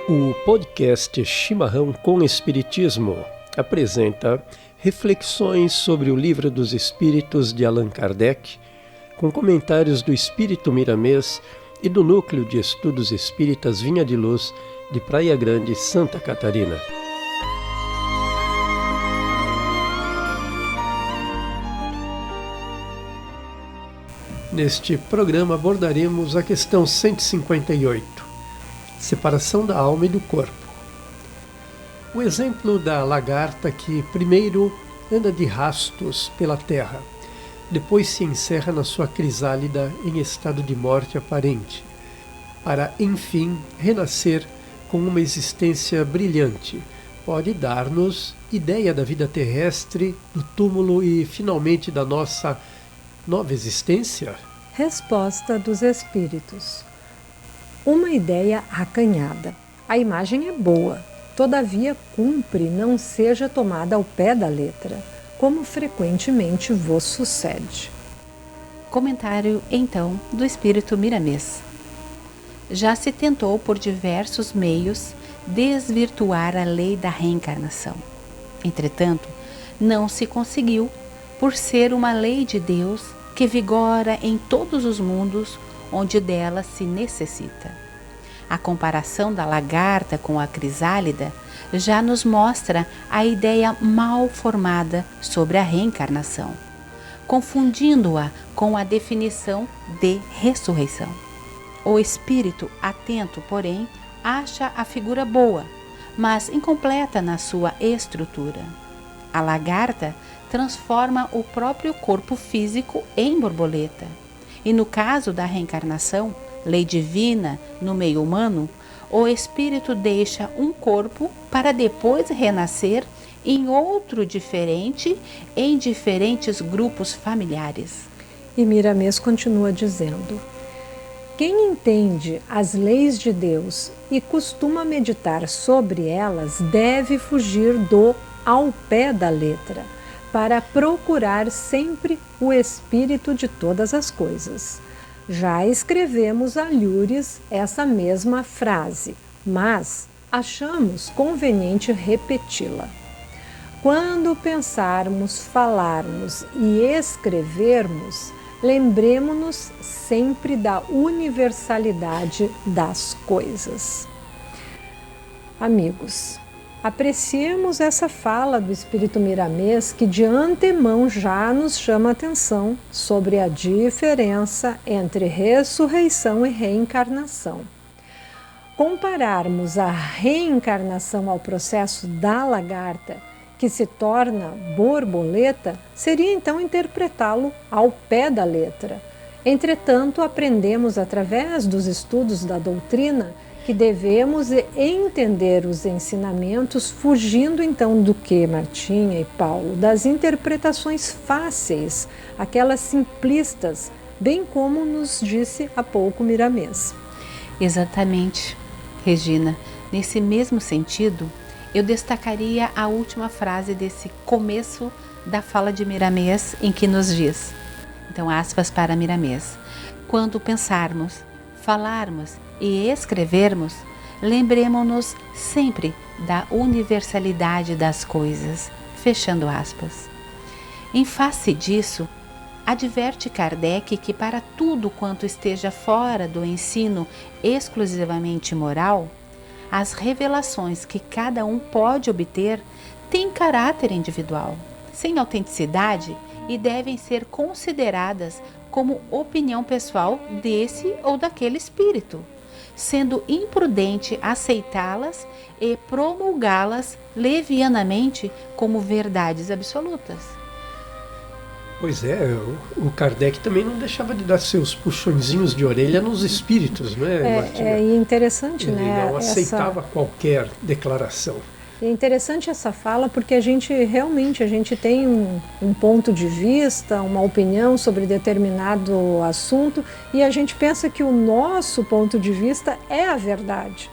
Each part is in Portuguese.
O podcast Chimarrão com Espiritismo apresenta reflexões sobre o Livro dos Espíritos de Allan Kardec, com comentários do Espírito Miramês e do Núcleo de Estudos Espíritas Vinha de Luz, de Praia Grande, Santa Catarina. Neste programa abordaremos a questão 158, separação da alma e do corpo. O exemplo da lagarta que primeiro anda de rastos pela terra, depois se encerra na sua crisálida em estado de morte aparente, para enfim renascer com uma existência brilhante, pode dar-nos ideia da vida terrestre, do túmulo e finalmente da nossa nova existência? Resposta dos Espíritos. Uma ideia acanhada. A imagem é boa, todavia cumpre não seja tomada ao pé da letra, como frequentemente vos sucede. Comentário, então, do Espírito Miramês. Já se tentou por diversos meios desvirtuar a lei da reencarnação. Entretanto, não se conseguiu, por ser uma lei de Deus que vigora em todos os mundos onde dela se necessita. A comparação da lagarta com a crisálida já nos mostra a ideia mal formada sobre a reencarnação, confundindo-a com a definição de ressurreição. O espírito atento, porém, acha a figura boa, mas incompleta na sua estrutura. A lagarta transforma o próprio corpo físico em borboleta. E no caso da reencarnação, lei divina no meio humano, o espírito deixa um corpo para depois renascer em outro diferente, em diferentes grupos familiares. E Miramês continua dizendo: quem entende as leis de Deus e costuma meditar sobre elas deve fugir do ao pé da letra, para procurar sempre o espírito de todas as coisas. Já escrevemos alhures essa mesma frase, mas achamos conveniente repeti-la. Quando pensarmos, falarmos e escrevermos, lembremo-nos sempre da universalidade das coisas. Amigos, apreciemos essa fala do Espírito Miramês que de antemão já nos chama a atenção sobre a diferença entre ressurreição e reencarnação. Compararmos a reencarnação ao processo da lagarta, que se torna borboleta, seria então interpretá-lo ao pé da letra. Entretanto, aprendemos através dos estudos da doutrina que devemos entender os ensinamentos fugindo então do que, Martinha e Paulo, das interpretações fáceis, aquelas simplistas, bem como nos disse há pouco Miramês. Exatamente, Regina. Nesse mesmo sentido, eu destacaria a última frase desse começo da fala de Miramês, em que nos diz, então aspas para Miramês: quando pensarmos, falarmos e escrevermos, lembremo-nos sempre da universalidade das coisas. Fechando aspas. Em face disso, adverte Kardec que para tudo quanto esteja fora do ensino exclusivamente moral, as revelações que cada um pode obter têm caráter individual, sem autenticidade e devem ser consideradas como opinião pessoal desse ou daquele espírito, sendo imprudente aceitá-las e promulgá-las levianamente como verdades absolutas. Pois é, o Kardec também não deixava de dar seus puxõezinhos de orelha nos espíritos, né, Martina? É interessante, Ele né? não aceitava qualquer declaração. É interessante essa fala porque a gente tem um ponto de vista, uma opinião sobre determinado assunto e a gente pensa que o nosso ponto de vista é a verdade.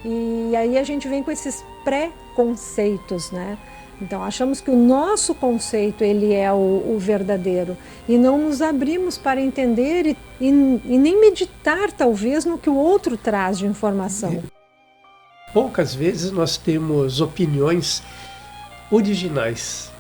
E aí a gente vem com esses pré-conceitos, né? Então achamos que o nosso conceito ele é o verdadeiro e não nos abrimos para entender e nem meditar talvez no que o outro traz de informação. Poucas vezes nós temos opiniões originais.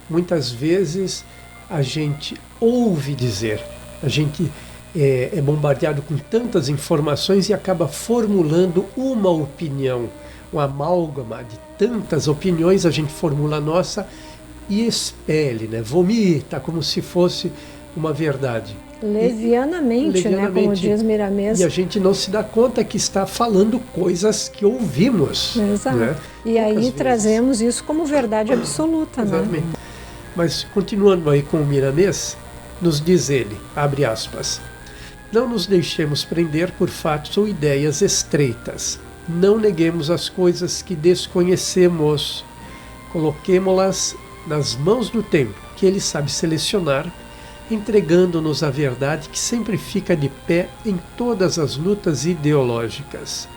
Muitas vezes a gente ouve dizer, a gente é bombardeado com tantas informações e acaba formulando uma opinião, um amálgama de tantas opiniões, a gente formula a nossa e expele, né? Vomita como se fosse uma verdade. Levianamente, né? Como diz Miramês. E a gente não se dá conta que está falando coisas que ouvimos. Exato. Né? E aí trazemos isso como verdade absoluta. Exatamente. Né? Mas continuando aí com o Miramês, nos diz ele, abre aspas, não nos deixemos prender por fatos ou ideias estreitas. Não neguemos as coisas que desconhecemos. Coloquemo-las nas mãos do tempo, que ele sabe selecionar, entregando-nos a verdade que sempre fica de pé em todas as lutas ideológicas.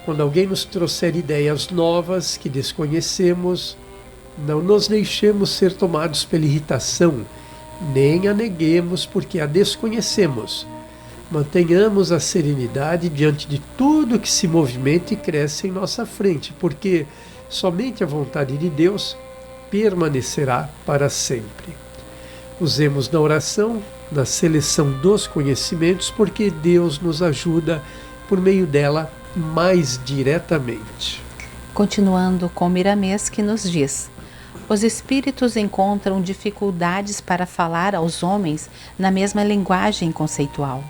Quando alguém nos trouxer ideias novas que desconhecemos, não nos deixemos ser tomados pela irritação, nem a neguemos porque a desconhecemos. Mantenhamos a serenidade diante de tudo que se movimenta e cresce em nossa frente, porque somente a vontade de Deus permanecerá para sempre. Usemos na oração, na seleção dos conhecimentos, porque Deus nos ajuda por meio dela mais diretamente. Continuando com Miramês, que nos diz: os espíritos encontram dificuldades para falar aos homens na mesma linguagem conceitual.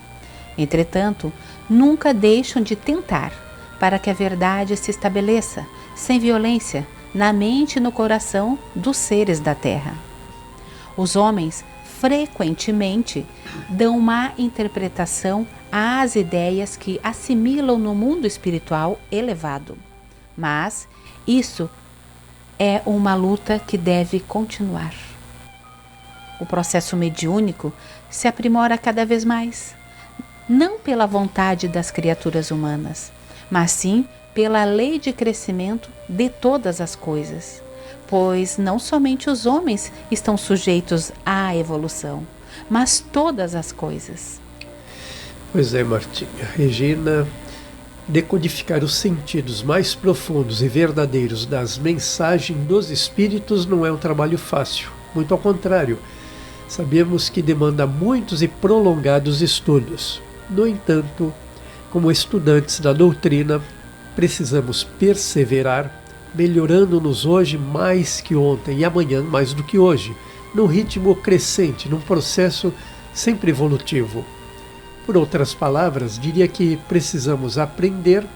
Entretanto, nunca deixam de tentar para que a verdade se estabeleça, sem violência, na mente e no coração dos seres da Terra. Os homens, frequentemente, dão má interpretação às ideias que assimilam no mundo espiritual elevado. Mas isso é uma luta que deve continuar. O processo mediúnico se aprimora cada vez mais, não pela vontade das criaturas humanas, mas sim pela lei de crescimento de todas as coisas, pois não somente os homens estão sujeitos à evolução, mas todas as coisas. Pois é, Martinha. Regina, decodificar os sentidos mais profundos e verdadeiros das mensagens dos espíritos não é um trabalho fácil. Muito ao contrário, sabemos que demanda muitos e prolongados estudos. No entanto, como estudantes da doutrina, precisamos perseverar, melhorando-nos hoje mais que ontem e amanhã mais do que hoje, num ritmo crescente, num processo sempre evolutivo. Por outras palavras, diria que precisamos aprender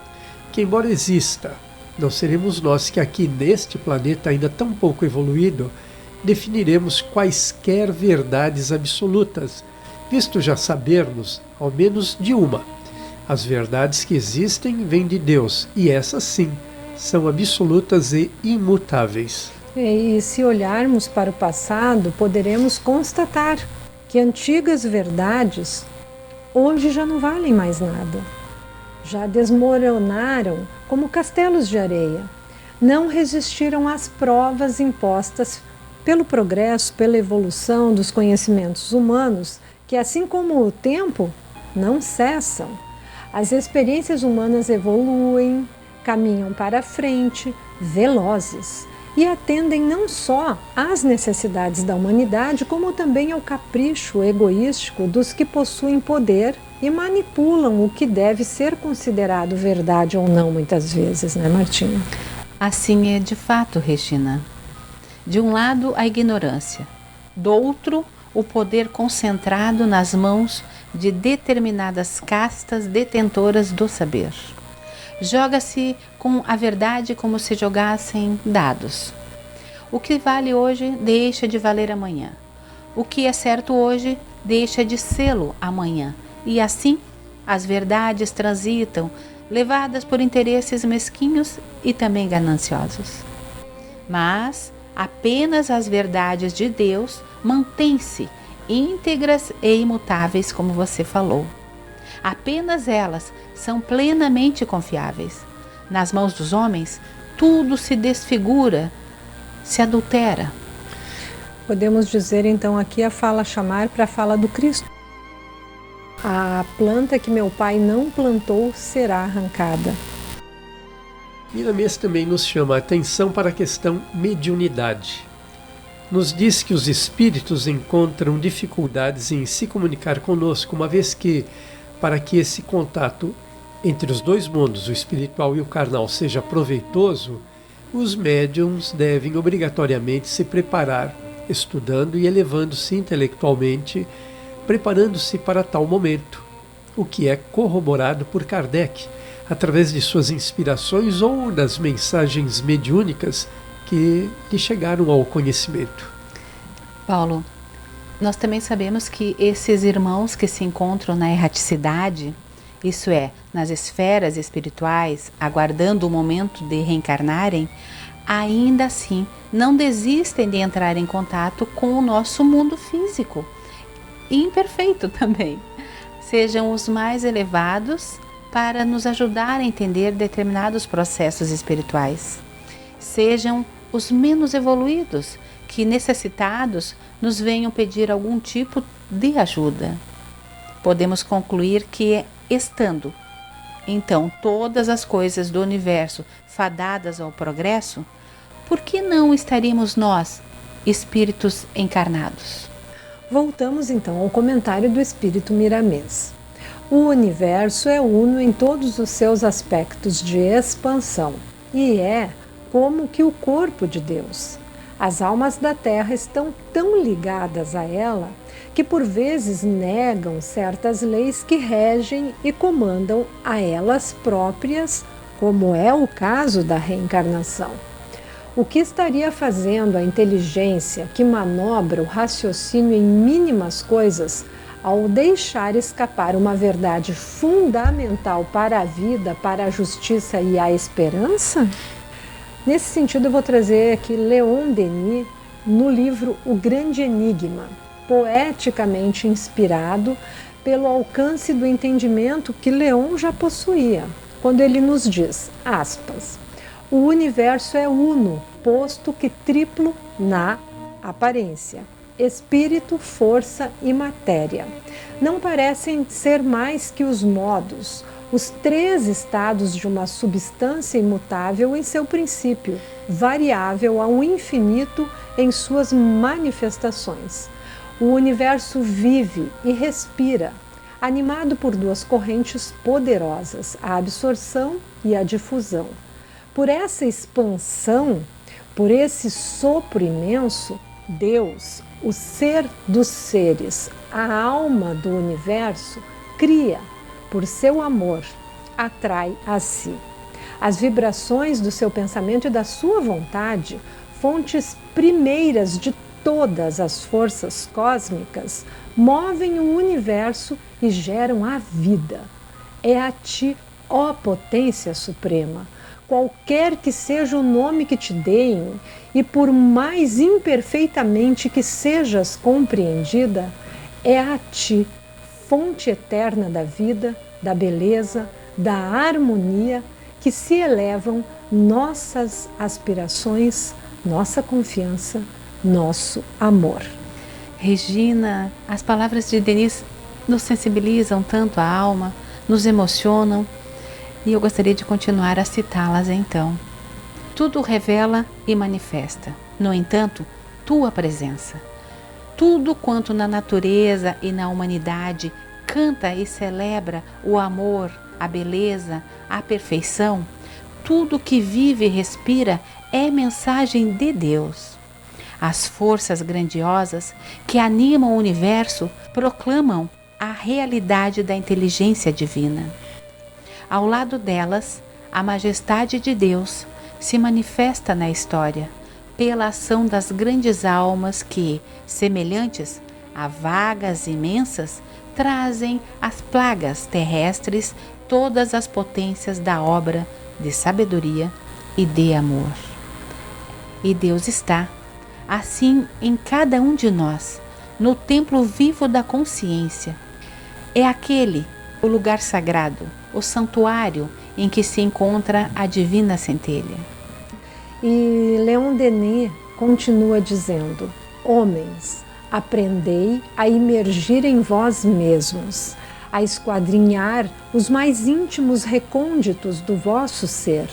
que, embora exista, não seremos nós que aqui neste planeta ainda tão pouco evoluído, definiremos quaisquer verdades absolutas, visto já sabermos, ao menos de uma. As verdades que existem vêm de Deus, e essas sim, são absolutas e imutáveis. E se olharmos para o passado, poderemos constatar que antigas verdades hoje já não valem mais nada. Já desmoronaram como castelos de areia. Não resistiram às provas impostas pelo progresso, pela evolução dos conhecimentos humanos, que assim como o tempo, não cessam. As experiências humanas evoluem, caminham para frente, velozes, e atendem não só às necessidades da humanidade, como também ao capricho egoístico dos que possuem poder e manipulam o que deve ser considerado verdade ou não, muitas vezes, né, Martinha? Assim é de fato, Regina. De um lado, a ignorância, do outro, o poder concentrado nas mãos de determinadas castas detentoras do saber. Joga-se com a verdade como se jogassem dados. O que vale hoje deixa de valer amanhã. O que é certo hoje deixa de sê-lo amanhã. E assim, as verdades transitam, levadas por interesses mesquinhos e também gananciosos. Mas apenas as verdades de Deus mantêm-se íntegras e imutáveis, como você falou. Apenas elas são plenamente confiáveis. Nas mãos dos homens, tudo se desfigura, se adultera. Podemos dizer então aqui a fala chamar para a fala do Cristo. A planta que meu pai não plantou será arrancada. Miramês também nos chama a atenção para a questão mediunidade. Nos diz que os espíritos encontram dificuldades em se comunicar conosco, uma vez que, para que esse contato entre os dois mundos, o espiritual e o carnal, seja proveitoso, os médiums devem obrigatoriamente se preparar, estudando e elevando-se intelectualmente, preparando-se para tal momento, o que é corroborado por Kardec, através de suas inspirações ou das mensagens mediúnicas que lhe chegaram ao conhecimento. Paulo, nós também sabemos que esses irmãos que se encontram na erraticidade, isso é, nas esferas espirituais, aguardando o momento de reencarnarem, ainda assim não desistem de entrar em contato com o nosso mundo físico, imperfeito também. Sejam os mais elevados para nos ajudar a entender determinados processos espirituais. Sejam os menos evoluídos, que necessitados nos venham pedir algum tipo de ajuda. Podemos concluir que, estando, então, todas as coisas do universo fadadas ao progresso, por que não estaríamos nós, espíritos encarnados? Voltamos então ao comentário do Espírito Miramês. O universo é uno em todos os seus aspectos de expansão e é como que o corpo de Deus. As almas da Terra estão tão ligadas a ela que por vezes negam certas leis que regem e comandam a elas próprias, como é o caso da reencarnação. O que estaria fazendo a inteligência que manobra o raciocínio em mínimas coisas ao deixar escapar uma verdade fundamental para a vida, para a justiça e a esperança? Nesse sentido, eu vou trazer aqui Leon Denis no livro O Grande Enigma, poeticamente inspirado pelo alcance do entendimento que Leon já possuía, quando ele nos diz, aspas, o universo é uno, posto que triplo na aparência. Espírito, força e matéria. Não parecem ser mais que os modos, os três estados de uma substância imutável em seu princípio, variável ao infinito em suas manifestações. O universo vive e respira, animado por duas correntes poderosas, a absorção e a difusão. Por essa expansão, por esse sopro imenso, Deus, o ser dos seres, a alma do universo, cria, por seu amor, atrai a si. As vibrações do seu pensamento e da sua vontade, fontes primeiras de todas as forças cósmicas, movem o universo e geram a vida. É a ti, ó potência suprema, qualquer que seja o nome que te deem, e por mais imperfeitamente que sejas compreendida, é a ti, fonte eterna da vida, da beleza, da harmonia, que se elevam nossas aspirações, nossa confiança, nosso amor. Regina, as palavras de Denis nos sensibilizam tanto a alma, nos emocionam, e eu gostaria de continuar a citá-las então. Tudo revela e manifesta, no entanto, tua presença. Tudo quanto na natureza e na humanidade canta e celebra o amor, a beleza, a perfeição, tudo que vive e respira é mensagem de Deus. As forças grandiosas que animam o universo proclamam a realidade da inteligência divina. Ao lado delas, a majestade de Deus se manifesta na história pela ação das grandes almas que, semelhantes a vagas imensas, trazem às plagas terrestres todas as potências da obra de sabedoria e de amor. E Deus está, assim, em cada um de nós, no templo vivo da consciência. É aquele, o lugar sagrado, o santuário em que se encontra a divina centelha. E Leon Denis continua dizendo, homens, aprendei a imergir em vós mesmos, a esquadrinhar os mais íntimos recônditos do vosso ser.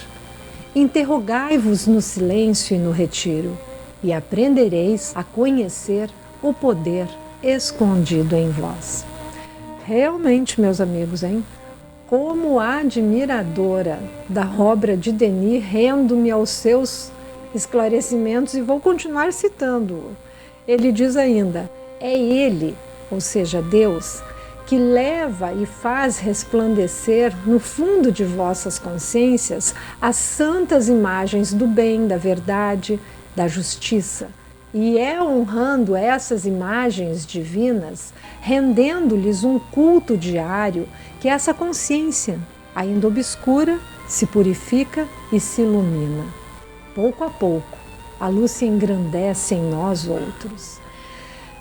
interrogai-vos no silêncio e no retiro, e aprendereis a conhecer o poder escondido em vós. Realmente, meus amigos, como admiradora da obra de Denis, rendo-me aos seus esclarecimentos e vou continuar citando-o. Ele diz ainda: é Ele, ou seja, Deus, que leva e faz resplandecer no fundo de vossas consciências as santas imagens do bem, da verdade, da justiça. E é honrando essas imagens divinas, rendendo-lhes um culto diário, que essa consciência, ainda obscura, se purifica e se ilumina. Pouco a pouco, a luz se engrandece em nós outros.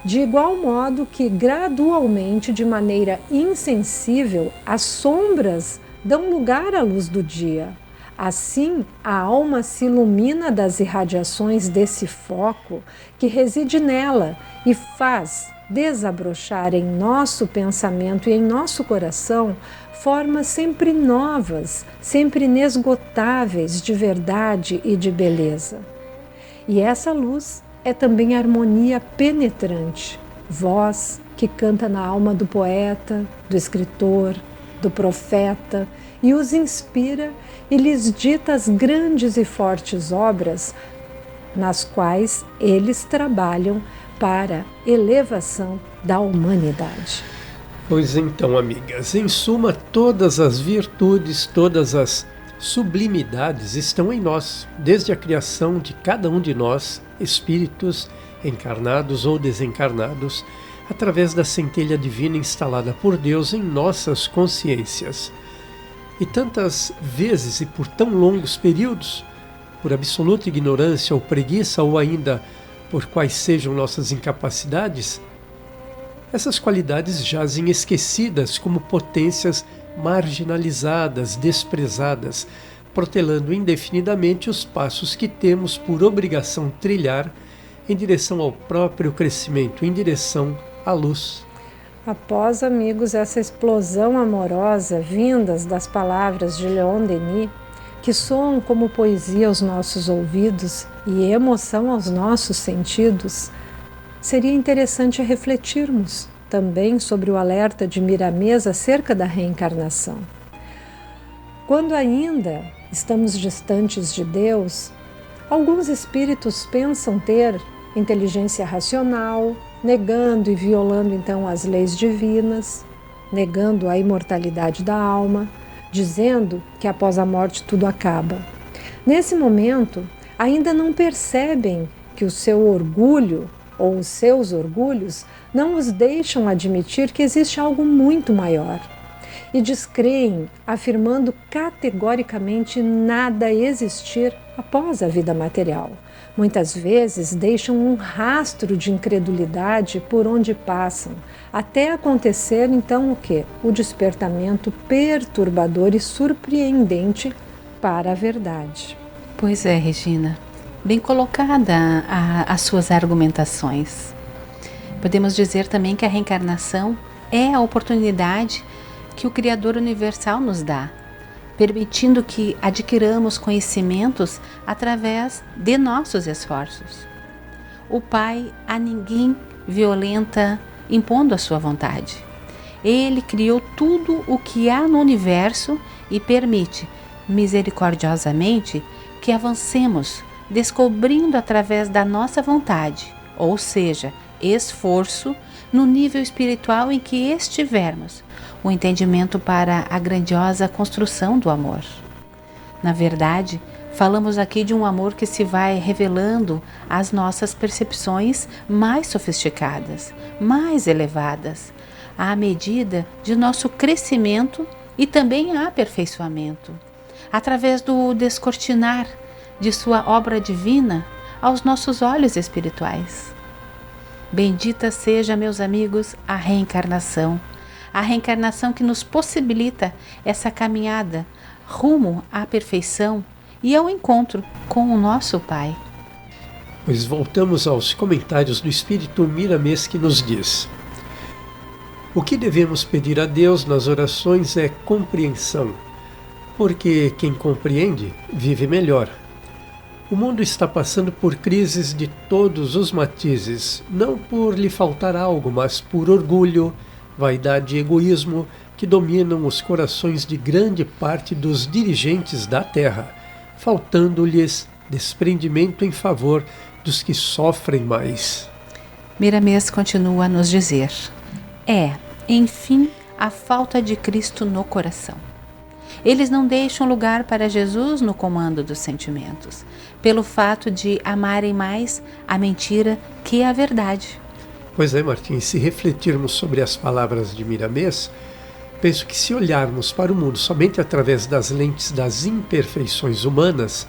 De igual modo que, gradualmente, de maneira insensível, as sombras dão lugar à luz do dia. Assim, a alma se ilumina das irradiações desse foco que reside nela e faz desabrochar em nosso pensamento e em nosso coração formas sempre novas, sempre inesgotáveis de verdade e de beleza. E essa luz é também harmonia penetrante, voz que canta na alma do poeta, do escritor, do profeta e os inspira e lhes dita as grandes e fortes obras nas quais eles trabalham para elevação da humanidade. Pois então, amigas, em suma, todas as virtudes, todas as sublimidades estão em nós, desde a criação de cada um de nós, espíritos encarnados ou desencarnados, através da centelha divina instalada por Deus em nossas consciências. E tantas vezes e por tão longos períodos, por absoluta ignorância ou preguiça, ou ainda por quais sejam nossas incapacidades, essas qualidades jazem esquecidas como potências marginalizadas, desprezadas, protelando indefinidamente os passos que temos por obrigação trilhar em direção ao próprio crescimento, em direção à luz. Após, amigos, essa explosão amorosa vindas das palavras de Leon Denis, que soam como poesia aos nossos ouvidos e emoção aos nossos sentidos, seria interessante refletirmos também sobre o alerta de Miramês acerca da reencarnação. Quando ainda estamos distantes de Deus, alguns espíritos pensam ter inteligência racional, negando e violando então as leis divinas, negando a imortalidade da alma, dizendo que após a morte tudo acaba. Nesse momento, ainda não percebem que o seu orgulho ou os seus orgulhos não os deixam admitir que existe algo muito maior. E descreem, afirmando categoricamente nada existir após a vida material. Muitas vezes deixam um rastro de incredulidade por onde passam, até acontecer então o quê? O despertamento perturbador e surpreendente para a verdade. Pois é, Regina, bem colocada as suas argumentações. Podemos dizer também que a reencarnação é a oportunidade que o Criador Universal nos dá, permitindo que adquiramos conhecimentos através de nossos esforços. O Pai a ninguém violenta impondo a sua vontade. Ele criou tudo o que há no universo e permite, misericordiosamente, que avancemos, descobrindo através da nossa vontade, ou seja, esforço, no nível espiritual em que estivermos, o entendimento para a grandiosa construção do amor. Na verdade, falamos aqui de um amor que se vai revelando às nossas percepções mais sofisticadas, mais elevadas, à medida de nosso crescimento e também aperfeiçoamento, através do descortinar de sua obra divina aos nossos olhos espirituais. Bendita seja, meus amigos, a reencarnação que nos possibilita essa caminhada rumo à perfeição e ao encontro com o nosso Pai. Pois voltamos aos comentários do Espírito Miramês, que nos diz: o que devemos pedir a Deus nas orações é compreensão, porque quem compreende vive melhor. O mundo está passando por crises de todos os matizes, não por lhe faltar algo, mas por orgulho, vaidade e egoísmo que dominam os corações de grande parte dos dirigentes da terra, faltando-lhes desprendimento em favor dos que sofrem mais. Miramês continua a nos dizer: enfim, a falta de Cristo no coração. Eles não deixam lugar para Jesus no comando dos sentimentos, pelo fato de amarem mais a mentira que a verdade. Pois é, Martim, se refletirmos sobre as palavras de Miramês, penso que se olharmos para o mundo somente através das lentes das imperfeições humanas,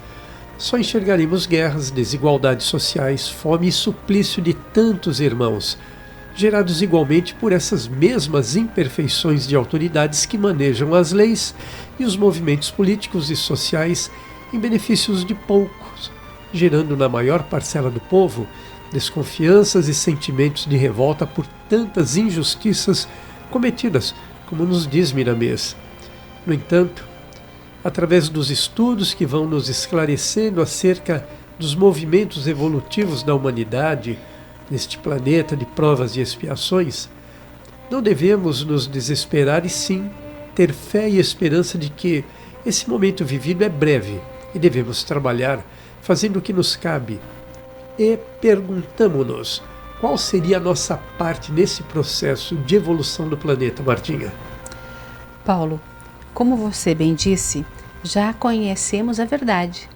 só enxergaremos guerras, desigualdades sociais, fome e suplício de tantos irmãos, gerados igualmente por essas mesmas imperfeições de autoridades que manejam as leis e os movimentos políticos e sociais em benefícios de poucos, gerando na maior parcela do povo desconfianças e sentimentos de revolta por tantas injustiças cometidas, como nos diz Miramês. No entanto, através dos estudos que vão nos esclarecendo acerca dos movimentos evolutivos da humanidade, neste planeta de provas e expiações, não devemos nos desesperar e sim ter fé e esperança de que esse momento vivido é breve e devemos trabalhar fazendo o que nos cabe. E perguntamo-nos, qual seria a nossa parte nesse processo de evolução do planeta, Martinha? Paulo, como você bem disse, já conhecemos a verdade,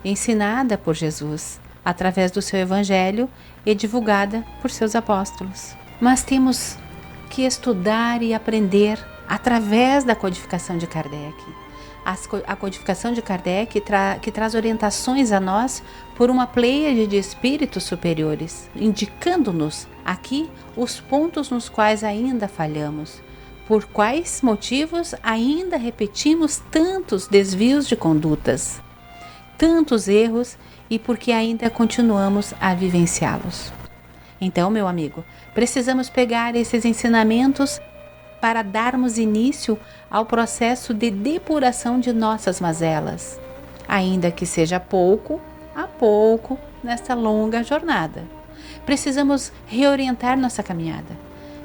ensinada por Jesus, através do seu Evangelho e divulgada por seus apóstolos. Mas temos que estudar e aprender através da codificação de Kardec. A codificação de Kardec que traz orientações a nós por uma pleiade de espíritos superiores, indicando-nos aqui os pontos nos quais ainda falhamos, por quais motivos ainda repetimos tantos desvios de condutas, tantos erros e porque ainda continuamos a vivenciá-los. Então, meu amigo, precisamos pegar esses ensinamentos para darmos início ao processo de depuração de nossas mazelas, ainda que seja pouco a pouco nesta longa jornada. Precisamos reorientar nossa caminhada,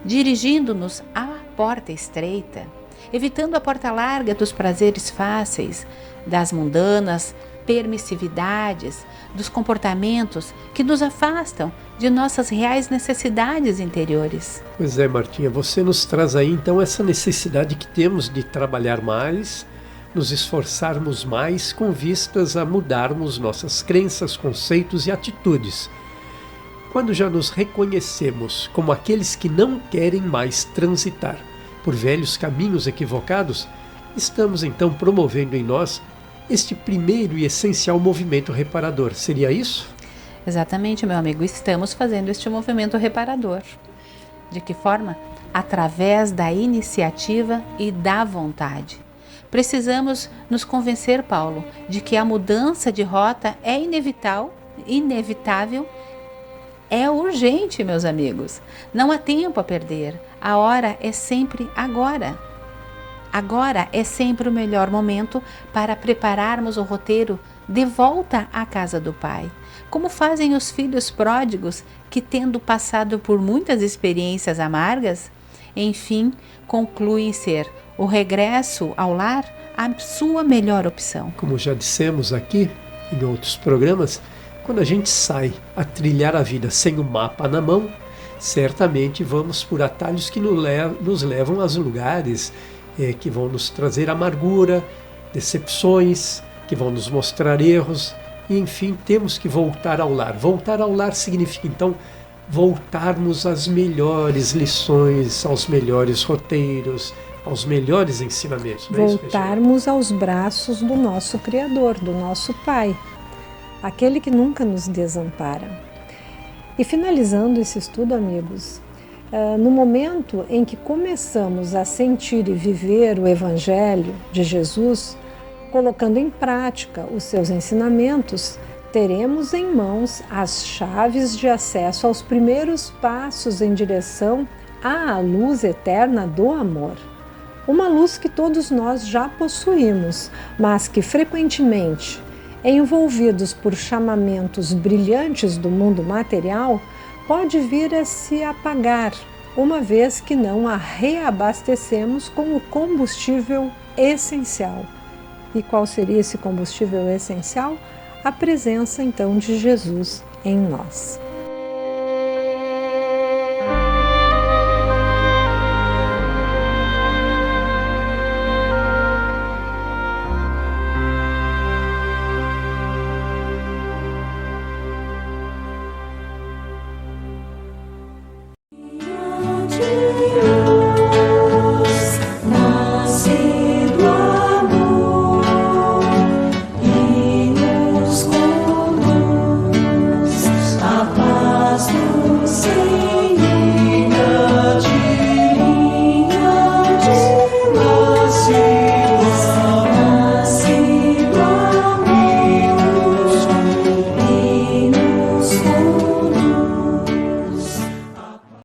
dirigindo-nos à porta estreita, evitando a porta larga dos prazeres fáceis, das mundanas permissividades, dos comportamentos que nos afastam de nossas reais necessidades interiores. Pois é, Martinha, você nos traz aí então essa necessidade que temos de trabalhar mais, nos esforçarmos mais com vistas a mudarmos nossas crenças, conceitos e atitudes. Quando já nos reconhecemos como aqueles que não querem mais transitar por velhos caminhos equivocados, estamos então promovendo em nós este primeiro e essencial movimento reparador. Seria isso? Exatamente, meu amigo. Estamos fazendo este movimento reparador. De que forma? Através da iniciativa e da vontade. Precisamos nos convencer, Paulo, de que a mudança de rota é inevitável, é urgente, meus amigos. Não há tempo a perder. A hora é sempre agora. Agora é sempre o melhor momento para prepararmos o roteiro de volta à casa do Pai. Como fazem os filhos pródigos que, tendo passado por muitas experiências amargas, enfim, concluem ser o regresso ao lar a sua melhor opção. Como já dissemos aqui em outros programas, quando a gente sai a trilhar a vida sem o mapa na mão, certamente vamos por atalhos que nos levam a lugares que vão nos trazer amargura, decepções, que vão nos mostrar erros, e enfim, temos que voltar ao lar. Voltar ao lar significa então voltarmos às melhores lições, aos melhores roteiros, aos melhores ensinamentos. Voltarmos aos braços do nosso Criador, do nosso Pai, aquele que nunca nos desampara. E finalizando esse estudo, amigos, no momento em que começamos a sentir e viver o Evangelho de Jesus, colocando em prática os seus ensinamentos, teremos em mãos as chaves de acesso aos primeiros passos em direção à luz eterna do amor. uma luz que todos nós já possuímos, mas que frequentemente, envolvidos por chamamentos brilhantes do mundo material, pode vir a se apagar, uma vez que não a reabastecemos com o combustível essencial. E qual seria esse combustível essencial? A presença, então, de Jesus em nós.